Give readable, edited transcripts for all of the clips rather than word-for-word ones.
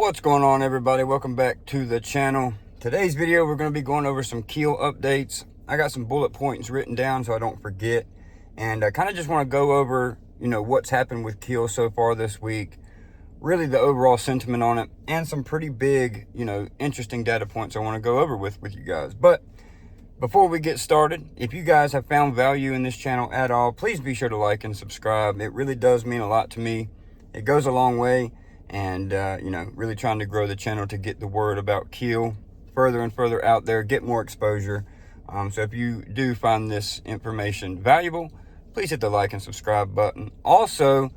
What's going on, everybody? Welcome back to the channel. Today's video, we're going to be going over some KEEL updates. I got some bullet points written down so I don't forget, and I kind of just want to go over what's happened with KEEL so far this week, really the overall sentiment on it, and some pretty big interesting data points I want to go over with you guys. But before we get started, if you guys have found value in this channel at all, please be sure to like and subscribe. It really does mean a lot to me. It goes a long way. And really trying to grow the channel to get the word about KEEL further and further out there, get more exposure. So if you do find this information valuable, please hit the like and subscribe button. Also,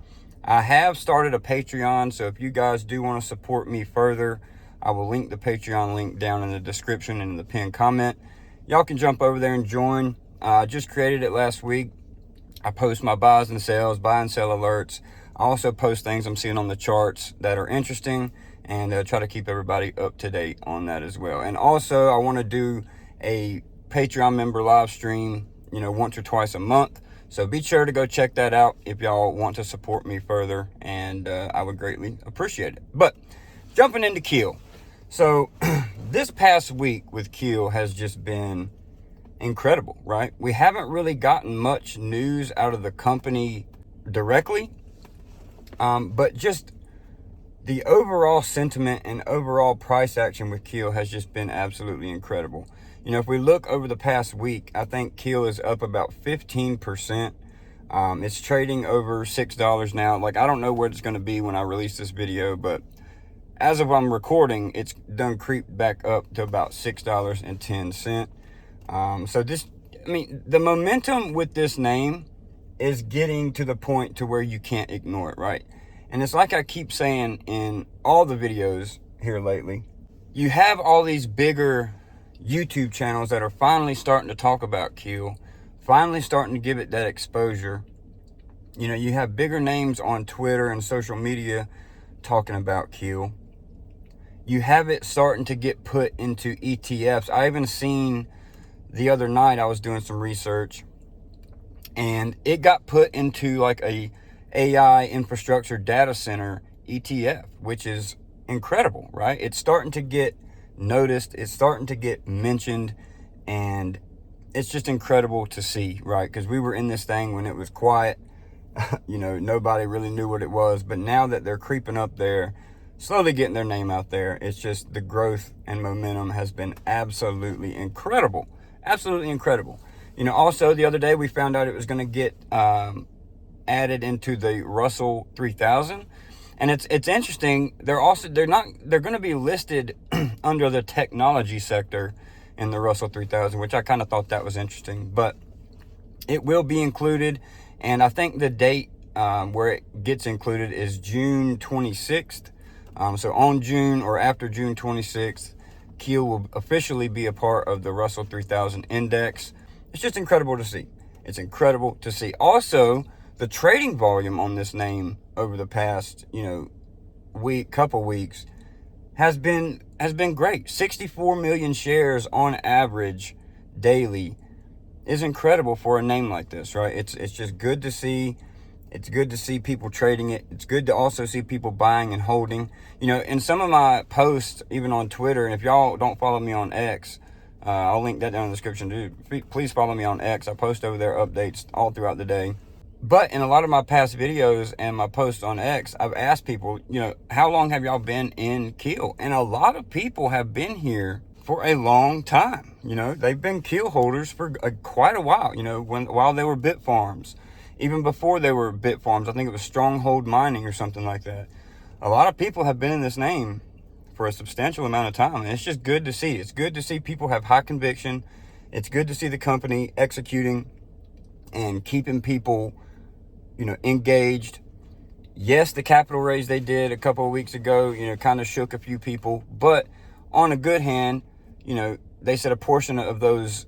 I have started a Patreon, so if you guys do want to support me further, I will link the Patreon link down in the description and in the pinned comment. Y'all can jump over there and join. I just created it last week. I post my buys and sells, buy and sell alerts. I also post things I'm seeing on the charts that are interesting, and try to keep everybody up to date on that as well. And also, I want to do a Patreon member live stream, once or twice a month. So be sure to go check that out if y'all want to support me further, and I would greatly appreciate it. But jumping into KEEL. So this past week with KEEL has just been incredible, right? We haven't really gotten much news out of the company directly. But just the overall sentiment and overall price action with KEEL has just been absolutely incredible. If we look over the past week, I think KEEL is up about 15%. It's trading over $6 now. Like, I don't know where it's going to be when I release this video, but as of I'm recording, it's done creeped back up to about $6.10. So the momentum with this name is getting to the point to where you can't ignore it, right? And it's like I keep saying in all the videos here lately, you have all these bigger YouTube channels that are finally starting to talk about KEEL, finally starting to give it that exposure. You have bigger names on Twitter and social media talking about KEEL. You have it starting to get put into ETFs. I even seen the other night, I was doing some research, and it got put into like a AI infrastructure data center ETF, which is incredible, right? It's starting to get noticed. It's starting to get mentioned, and it's just incredible to see, right? Because we were in this thing when it was quiet. Nobody really knew what it was. But now that they're creeping up there, slowly getting their name out there, it's just the growth and momentum has been absolutely incredible. Absolutely incredible. Also the other day we found out it was going to get added into the Russell 3000, and it's interesting. They're going to be listed under the technology sector in the Russell 3000, which I kind of thought that was interesting, but it will be included. And I think the date where it gets included is June 26th. So on June or after June 26th, KEEL will officially be a part of the Russell 3000 index. It's just incredible to see. It's incredible to see. Also, the trading volume on this name over the past, couple weeks has been great. 64 million shares on average daily is incredible for a name like this, right? It's just good to see. It's good to see people trading it. It's good to also see people buying and holding. In some of my posts, even on Twitter, and if y'all don't follow me on X, I'll link that down in the description too. Please follow me on X. I post over there updates all throughout the day. But in a lot of my past videos and my posts on X, I've asked people, how long have y'all been in KEEL? And a lot of people have been here for a long time. They've been KEEL holders for quite a while, while they were bit farms. Even before they were bit farms, I think it was Stronghold Mining or something like that. A lot of people have been in this name for a substantial amount of time, and it's just good to see. It's good to see people have high conviction. It's good to see the company executing and keeping people, engaged. Yes, the capital raise they did a couple of weeks ago, kind of shook a few people, but on a good hand, they said a portion of those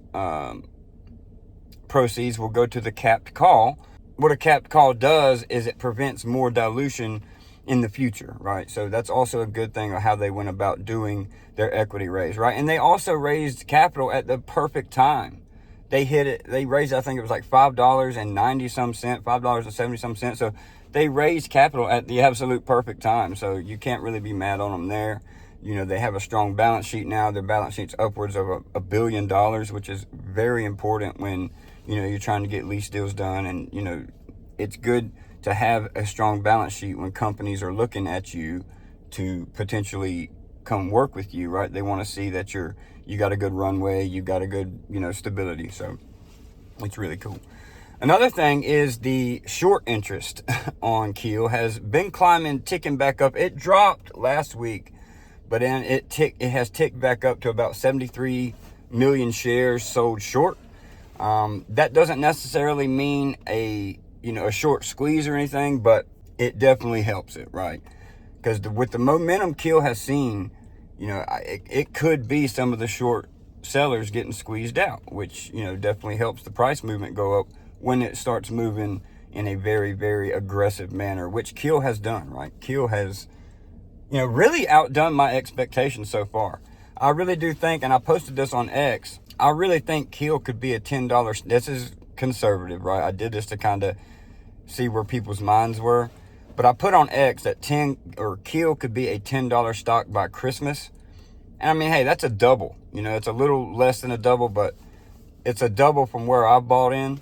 proceeds will go to the capped call. What a capped call does is it prevents more dilution in the future, right? So that's also a good thing of how they went about doing their equity raise, right? And they also raised capital at the perfect time. They hit it, they raised, I think it was like $5.90 some cent, $5.70 some cent. So they raised capital at the absolute perfect time. So you can't really be mad on them there. You know, they have a strong balance sheet now. Their balance sheet's upwards of $1 billion, which is very important when, you know, you're trying to get lease deals done. And, you know, it's good to have a strong balance sheet when companies are looking at you to potentially come work with you, right? They want to see that you got a good runway, you got a good, you know, stability. So it's really cool. Another thing is the short interest on KEEL has been climbing, ticking back up. It dropped last week, but then it has ticked back up to about 73 million shares sold short. That doesn't necessarily mean a short squeeze or anything, but it definitely helps it, right? Because with the momentum KEEL has seen, you know, it could be some of the short sellers getting squeezed out, which, you know, definitely helps the price movement go up when it starts moving in a very, very aggressive manner, which KEEL has done, right? KEEL has, you know, really outdone my expectations so far. I really do think, and I posted this on X, I really think KEEL could be a $10. This is conservative, right? I did this to kind of see where people's minds were. But I put on X that KEEL could be a $10 stock by Christmas. And I mean, hey, that's a double. You know, it's a little less than a double, but it's a double from where I bought in.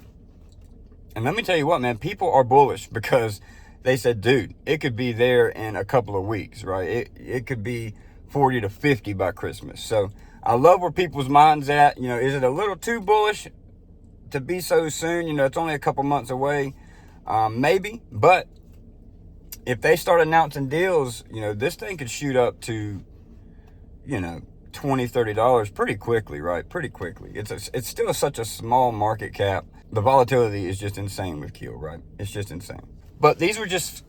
And let me tell you what, man, people are bullish because they said, dude, it could be there in a couple of weeks, right? It could be 40 to 50 by Christmas. So I love where people's minds at. You know, is it a little too bullish to be so soon? You know, it's only a couple months away, maybe. But if they start announcing deals, you know, this thing could shoot up to, you know, $20, $30 pretty quickly, right? Pretty quickly. It's still such a small market cap. The volatility is just insane with KEEL, right? It's just insane. But these were just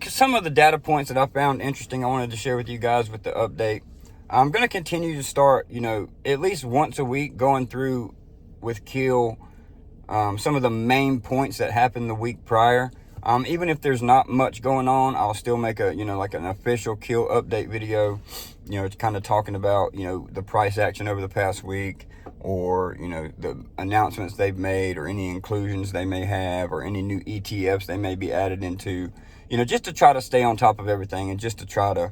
some of the data points that I found interesting. I wanted to share with you guys with the update. I'm going to continue to start, you know, at least once a week going through with KEEL some of the main points that happened the week prior. Even if there's not much going on, I'll still make a, you know, like an official KEEL update video, you know, it's kind of talking about, you know, the price action over the past week, or, you know, the announcements they've made, or any inclusions they may have, or any new ETFs they may be added into, you know, just to try to stay on top of everything and just to try to,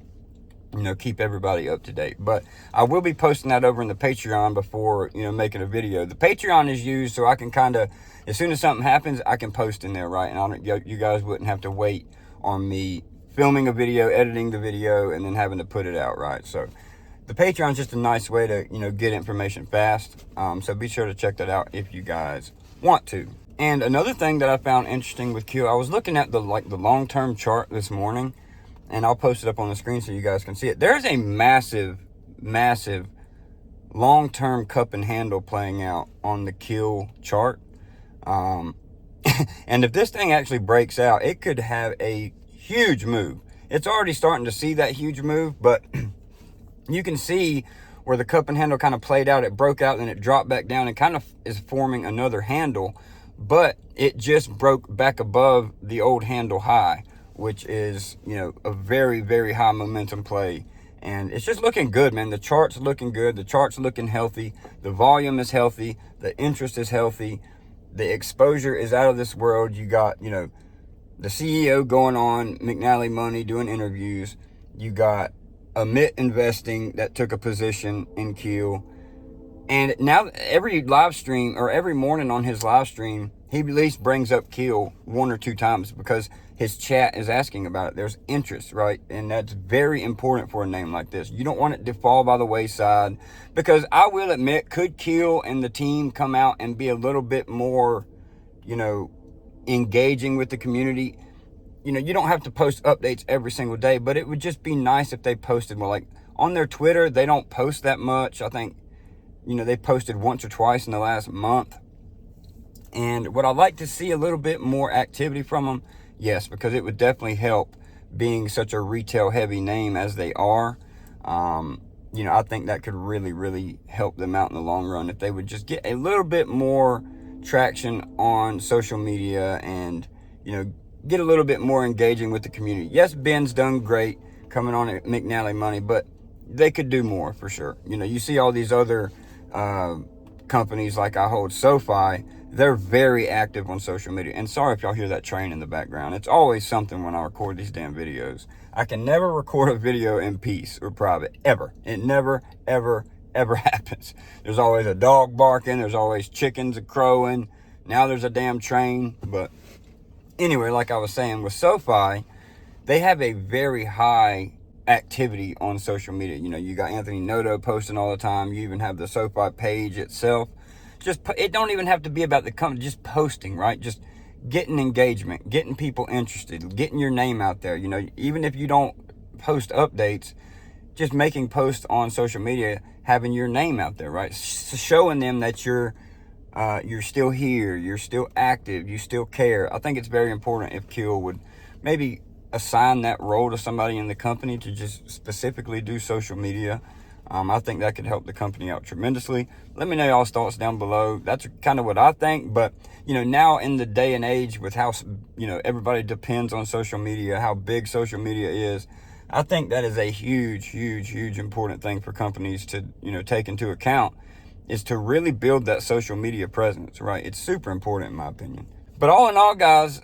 you know, keep everybody up to date. But I will be posting that over in the Patreon before, you know, making a video. The Patreon is used so I can kind of, as soon as something happens, I can post in there, right? And you guys wouldn't have to wait on me filming a video, editing the video, and then having to put it out, right? So the Patreon is just a nice way to, you know, get information fast. So be sure to check that out if you guys want to. And another thing that I found interesting with KEEL, I was looking at the long-term chart this morning, and I'll post it up on the screen so you guys can see it. There's a massive, massive long-term cup and handle playing out on the KEEL chart. And if this thing actually breaks out, it could have a huge move. It's already starting to see that huge move, but you can see where the cup and handle kind of played out. It broke out and it dropped back down and kind of is forming another handle, but it just broke back above the old handle high, which is, you know, a very, very high momentum play. And it's just looking good, man. The chart's looking good. The chart's looking healthy. The volume is healthy. The interest is healthy. The exposure is out of this world. You got, you know, the CEO going on McNally Money doing interviews. You got Amit Investing that took a position in KEEL. And now every live stream, or every morning on his live stream, he at least brings up KEEL 1 or 2 times because his chat is asking about it. There's interest, right? And that's very important for a name like this. You don't want it to fall by the wayside, because I will admit, could KEEL and the team come out and be a little bit more, you know, engaging with the community? You know, you don't have to post updates every single day, but it would just be nice if they posted more. Like on their Twitter, they don't post that much. I think, you know, they posted once or twice in the last month. And would I like to see a little bit more activity from them? Yes, because it would definitely help, being such a retail heavy name as they are. You know, I think that could really, really help them out in the long run if they would just get a little bit more traction on social media and, you know, get a little bit more engaging with the community. Yes, Ben's done great coming on at McNally Money, but they could do more for sure. You know, you see all these other companies, like I hold SoFi, they're very active on social media. And sorry if y'all hear that train in the background. It's always something when I record these damn videos. I can never record a video in peace or private, ever. It never, ever, ever happens. There's always a dog barking. There's always chickens crowing. Now there's a damn train. But anyway, like I was saying, with SoFi, they have a very high activity on social media. You know, you got Anthony Noto posting all the time. You even have the SoFi page itself. It don't even have to be about the company, just posting, right? Just getting engagement, getting people interested, getting your name out there. You know, even if you don't post updates, just making posts on social media, having your name out there, right? Showing them that you're still here, you're still active, you still care. I think it's very important if KEEL would maybe assign that role to somebody in the company to just specifically do social media. I think that could help the company out tremendously. Let me know y'all's thoughts down below. That's kind of what I think. But, you know, now in the day and age with how, you know, everybody depends on social media, how big social media is, I think that is a huge, huge, huge important thing for companies to, you know, take into account, is to really build that social media presence, right? It's super important in my opinion. But all in all, guys,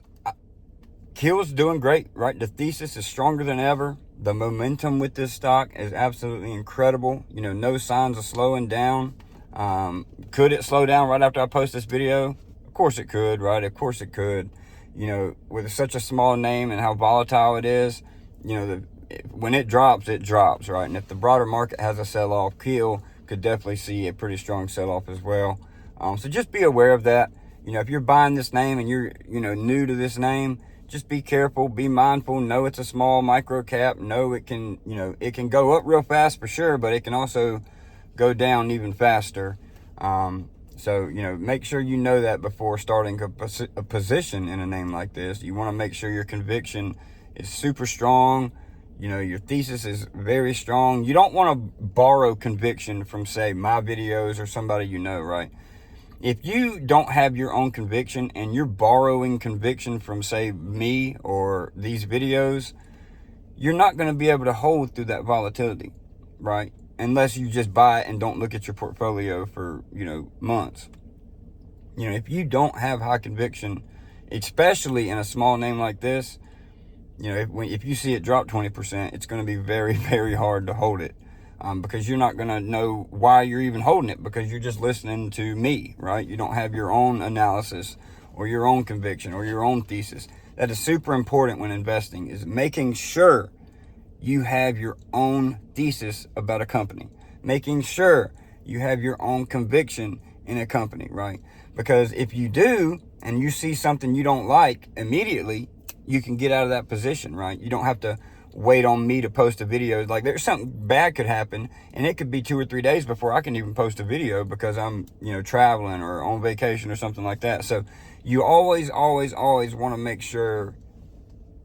KEEL's doing great, right? The thesis is stronger than ever. The momentum with this stock is absolutely incredible. You know, no signs of slowing down. Could it slow down right after I post this video? Of course it could, right? Of course it could. You know, with such a small name and how volatile it is, you know, when it drops, right? And if the broader market has a sell-off, KEEL could definitely see a pretty strong sell-off as well. So just be aware of that. You know, if you're buying this name and you're, you know, new to this name, just be careful, be mindful. Know it's a small micro cap. Know it can, you know, it can go up real fast for sure, but it can also go down even faster. So, you know, make sure you know that before starting a position in a name like this. You want to make sure your conviction is super strong. You know, your thesis is very strong. You don't want to borrow conviction from, say, my videos or somebody you know, right? If you don't have your own conviction and you're borrowing conviction from, say, me or these videos, you're not going to be able to hold through that volatility, right? Unless you just buy it and don't look at your portfolio for, you know, months. You know, if you don't have high conviction, especially in a small name like this, you know, if you see it drop 20%, it's going to be very, very hard to hold it. Because you're not going to know why you're even holding it, because you're just listening to me, right? You don't have your own analysis or your own conviction or your own thesis. That is super important when investing, is making sure you have your own thesis about a company, making sure you have your own conviction in a company, right? Because if you do and you see something you don't like immediately, you can get out of that position, right? You don't have to wait on me to post a video. Like, there's something bad could happen and it could be 2 or 3 days before I can even post a video because I'm, you know, traveling or on vacation or something like that. So you always want to make sure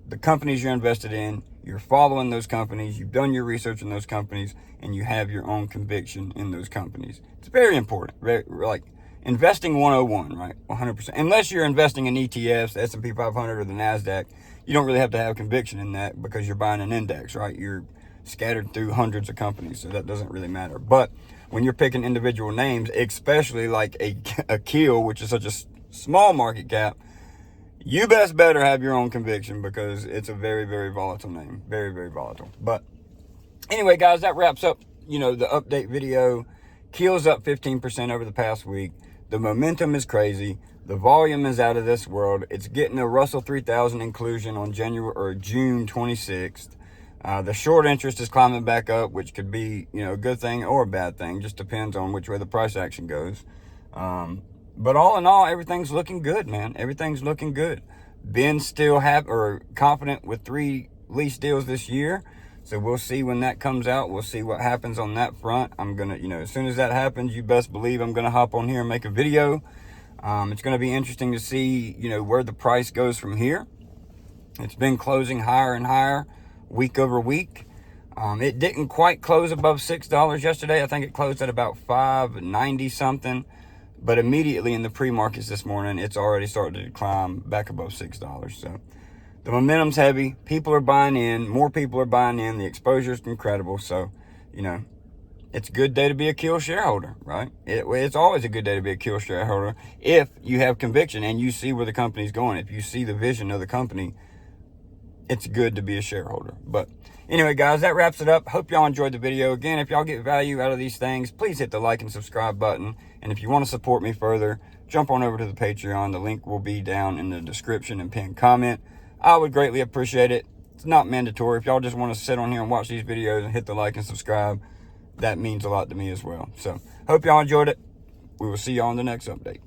the companies you're invested in, you're following those companies, you've done your research in those companies, and you have your own conviction in those companies. It's very important. Very, like, investing 101, right? 100%. Unless you're investing in ETFs, the S&P 500 or the NASDAQ, you don't really have to have conviction in that because you're buying an index, right? You're scattered through hundreds of companies, so that doesn't really matter. But when you're picking individual names, especially like a KEEL, which is such a small market cap, you best better have your own conviction because it's a very, very volatile name. Very, very volatile. But anyway, guys, that wraps up, you know, the update video. KEEL's up 15% over the past week. The momentum is crazy. The volume is out of this world. It's getting a Russell 3000 inclusion on June 26th. The short interest is climbing back up, which could be, you know, a good thing or a bad thing. Just depends on which way the price action goes. But all in all, everything's looking good, man. Everything's looking good. Ben's still confident with 3 lease deals this year. So we'll see when that comes out. We'll see what happens on that front. I'm going to, you know, as soon as that happens, you best believe I'm going to hop on here and make a video. It's going to be interesting to see, you know, where the price goes from here. It's been closing higher and higher week over week. It didn't quite close above $6 yesterday. I think it closed at about $5.90 something. But immediately in the pre-markets this morning, it's already started to climb back above $6. So the momentum's heavy. People are buying in. More people are buying in. The exposure is incredible. So, you know, it's a good day to be a KEEL shareholder, right? It's always a good day to be a KEEL shareholder if you have conviction and you see where the company's going. If you see the vision of the company, it's good to be a shareholder. But anyway, guys, that wraps it up. Hope y'all enjoyed the video. Again, if y'all get value out of these things, please hit the like and subscribe button. And if you want to support me further, jump on over to the Patreon. The link will be down in the description and pinned comment. I would greatly appreciate it. It's not mandatory. If y'all just want to sit on here and watch these videos and hit the like and subscribe, that means a lot to me as well. So hope y'all enjoyed it. We will see y'all in the next update.